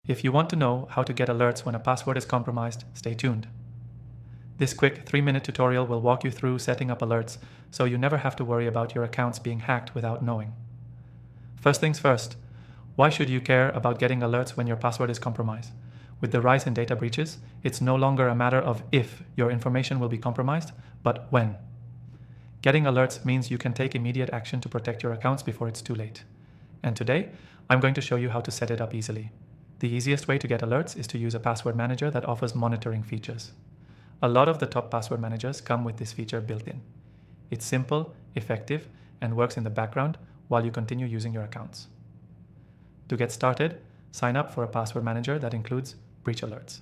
If you want to know how to get alerts when a password is compromised, stay tuned. This quick 3-minute tutorial will walk you through setting up alerts so you never have to worry about your accounts being hacked without knowing. First things first, why should you care about getting alerts when your password is compromised? With the rise in data breaches, it's no longer a matter of if your information will be compromised, but when. Getting alerts means you can take immediate action to protect your accounts before it's too late. And today, I'm going to show you how to set it up easily. The easiest way to get alerts is to use a password manager that offers monitoring features. A lot of the top password managers come with this feature built in. It's simple, effective, and works in the background while you continue using your accounts. To get started, sign up for a password manager that includes breach alerts.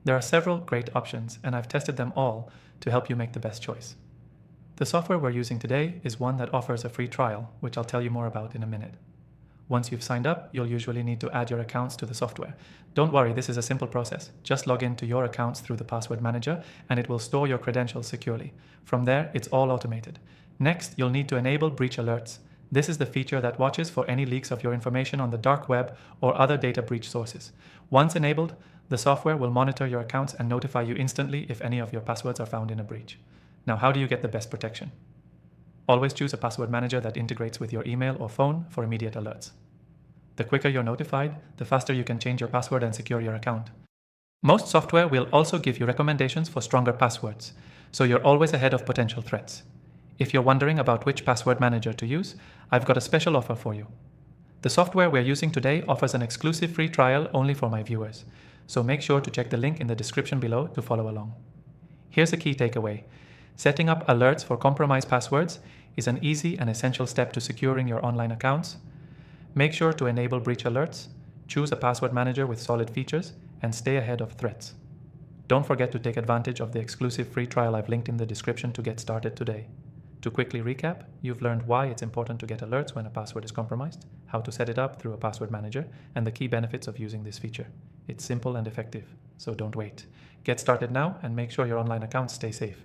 There are several great options, and I've tested them all to help you make the best choice. The software we're using today is one that offers a free trial, which I'll tell you more about in a minute. Once you've signed up, you'll usually need to add your accounts to the software. Don't worry, this is a simple process. Just log into your accounts through the password manager, and it will store your credentials securely. From there, it's all automated. Next, you'll need to enable breach alerts. This is the feature that watches for any leaks of your information on the dark web or other data breach sources. Once enabled, the software will monitor your accounts and notify you instantly if any of your passwords are found in a breach. Now, how do you get the best protection? Always choose a password manager that integrates with your email or phone for immediate alerts. The quicker you're notified, the faster you can change your password and secure your account. Most software will also give you recommendations for stronger passwords, so you're always ahead of potential threats. If you're wondering about which password manager to use, I've got a special offer for you. The software we're using today offers an exclusive free trial only for my viewers, so make sure to check the link in the description below to follow along. Here's a key takeaway. Setting up alerts for compromised passwords is an easy and essential step to securing your online accounts. Make sure to enable breach alerts, choose a password manager with solid features, and stay ahead of threats. Don't forget to take advantage of the exclusive free trial I've linked in the description to get started today. To quickly recap, you've learned why it's important to get alerts when a password is compromised, how to set it up through a password manager, and the key benefits of using this feature. It's simple and effective, so don't wait. Get started now and make sure your online accounts stay safe.